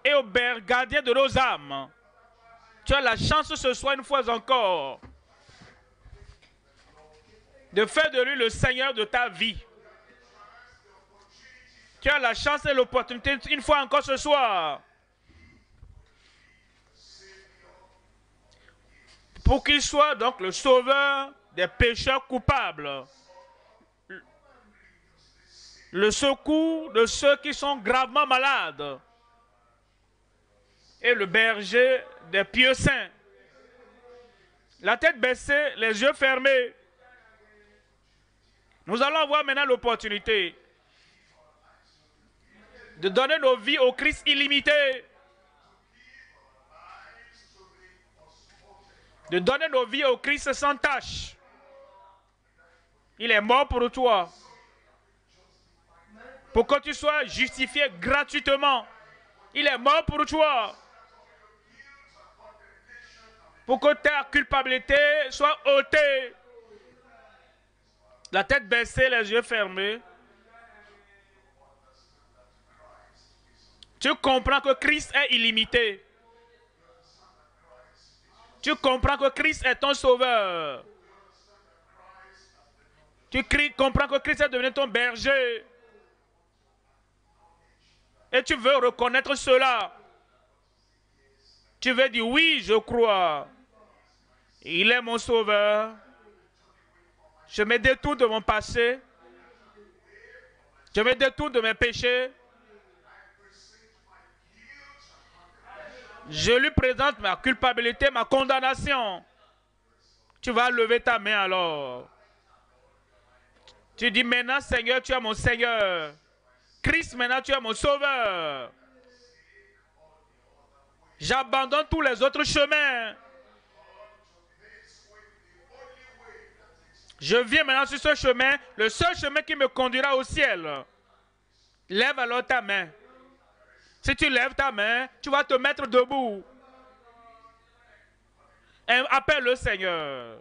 et au gardien de nos âmes. Tu as la chance ce soir une fois encore de faire de lui le Seigneur de ta vie. Tu as la chance et l'opportunité une fois encore ce soir pour qu'il soit donc le sauveur des pécheurs coupables, le secours de ceux qui sont gravement malades et le berger des pieux saints. La tête baissée, les yeux fermés. Nous allons avoir maintenant l'opportunité de donner nos vies au Christ illimité. De donner nos vies au Christ sans tache. Il est mort pour toi. Pour que tu sois justifié gratuitement. Il est mort pour toi. Pour que ta culpabilité soit ôtée. La tête baissée, les yeux fermés. Tu comprends que Christ est illimité. Tu comprends que Christ est ton sauveur. Tu comprends que Christ est devenu ton berger. Et tu veux reconnaître cela. Tu veux dire oui, je crois. Il est mon sauveur. Je me détourne de mon passé. Je me détourne de mes péchés. Je lui présente ma culpabilité, ma condamnation. Tu vas lever ta main alors. Tu dis maintenant, Seigneur, tu es mon Seigneur. Christ, maintenant, tu es mon sauveur. J'abandonne tous les autres chemins. Je viens maintenant sur ce chemin, le seul chemin qui me conduira au ciel. Lève alors ta main. Si tu lèves ta main, tu vas te mettre debout. Et appelle le Seigneur.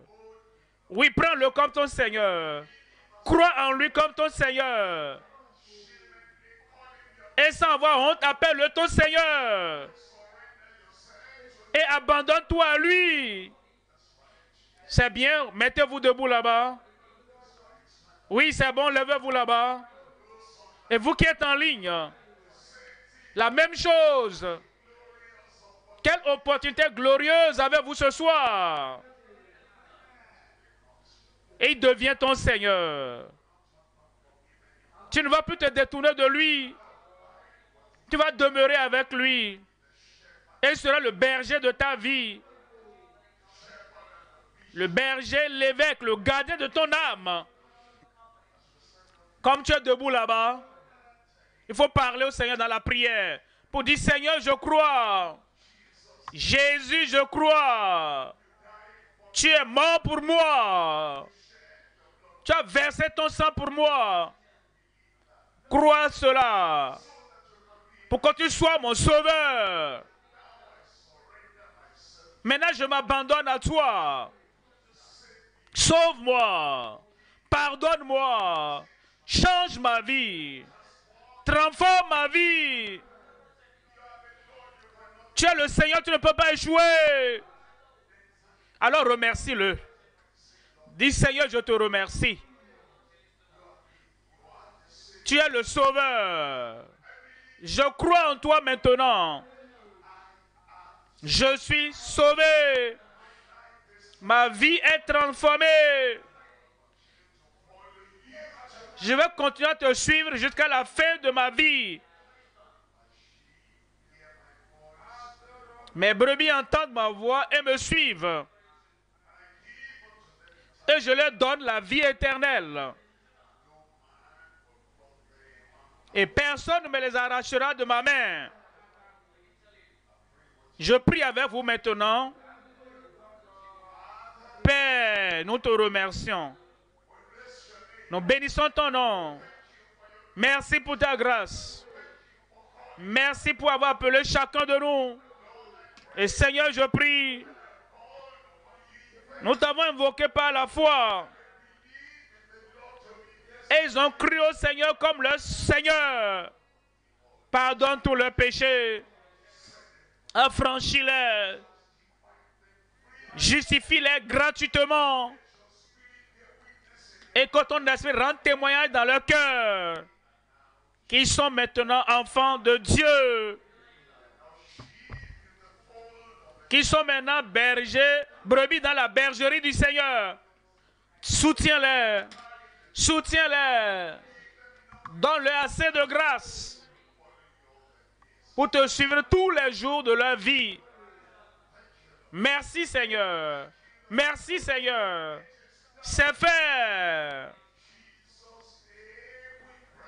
Oui, prends-le comme ton Seigneur. Crois en lui comme ton Seigneur. Et sans avoir honte, appelle-le ton Seigneur. Et abandonne-toi à lui. C'est bien, mettez-vous debout là-bas. Oui, c'est bon, levez-vous là-bas. Et vous qui êtes en ligne, la même chose. Quelle opportunité glorieuse avez-vous ce soir? Et il devient ton Seigneur. Tu ne vas plus te détourner de lui. Tu vas demeurer avec lui. Et il sera le berger de ta vie. Le berger, l'évêque, le gardien de ton âme. Comme tu es debout là-bas, il faut parler au Seigneur dans la prière. Pour dire, Seigneur, je crois. Jésus, je crois. Tu es mort pour moi. Tu as versé ton sang pour moi. Crois cela. Pour que tu sois mon sauveur. Maintenant, je m'abandonne à toi. Sauve-moi. Pardonne-moi. Change ma vie. Transforme ma vie. Tu es le Seigneur, tu ne peux pas échouer. Alors remercie-le. Dis, Seigneur, je te remercie. Tu es le Sauveur. Je crois en toi maintenant. Je suis sauvé. Ma vie est transformée. Je vais continuer à te suivre jusqu'à la fin de ma vie. Mes brebis entendent ma voix et me suivent. Et je leur donne la vie éternelle. Et personne ne me les arrachera de ma main. Je prie avec vous maintenant. Père, nous te remercions. Nous bénissons ton nom. Merci pour ta grâce. Merci pour avoir appelé chacun de nous. Et Seigneur, je prie. Nous t'avons invoqué par la foi. Et ils ont cru au Seigneur comme leur Seigneur. Pardonne tous leurs péchés. Affranchis-les. Justifie-les gratuitement. Et que ton esprit rende témoignage dans leur cœur qu'ils sont maintenant enfants de Dieu. Qu'ils sont maintenant bergers, brebis dans la bergerie du Seigneur. Soutiens-les. Soutiens-les. Donne-leur assez de grâce pour te suivre tous les jours de leur vie. Merci Seigneur. Merci Seigneur. C'est fait.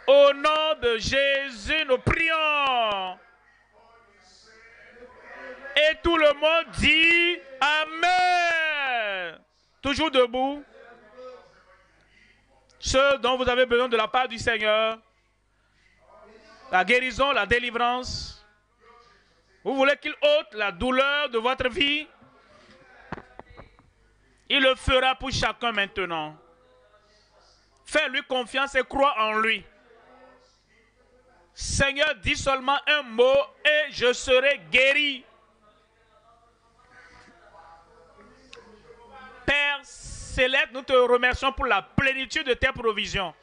Au nom de Jésus, nous prions. Et tout le monde dit Amen. Toujours debout. Ce dont vous avez besoin de la part du Seigneur. La guérison, la délivrance. Vous voulez qu'il ôte la douleur de votre vie? Il le fera pour chacun maintenant. Fais-lui confiance et crois en lui. Seigneur, dis seulement un mot et je serai guéri. Père Céleste, nous te remercions pour la plénitude de tes provisions.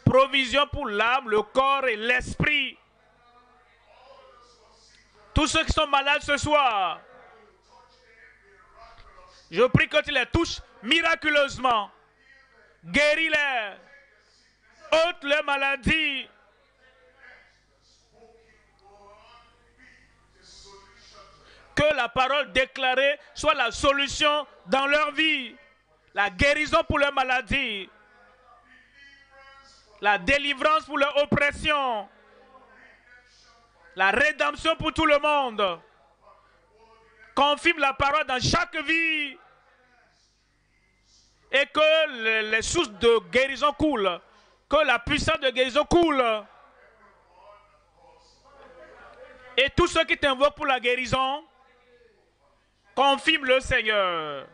Provision pour l'âme, le corps et l'esprit. Tous ceux qui sont malades ce soir, je prie que tu les touches miraculeusement. Guéris-les. Ôte les maladies. Que la parole déclarée soit la solution dans leur vie. La guérison pour leurs maladies. La délivrance pour leur oppression. La rédemption pour tout le monde. Confirme la parole dans chaque vie. Et que les sources de guérison coulent. Que la puissance de guérison coule. Et tous ceux qui t'invoquent pour la guérison, confirme le Seigneur.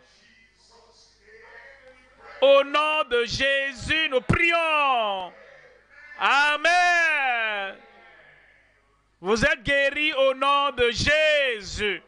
Au nom de Jésus, nous prions. Amen. Vous êtes guéris au nom de Jésus.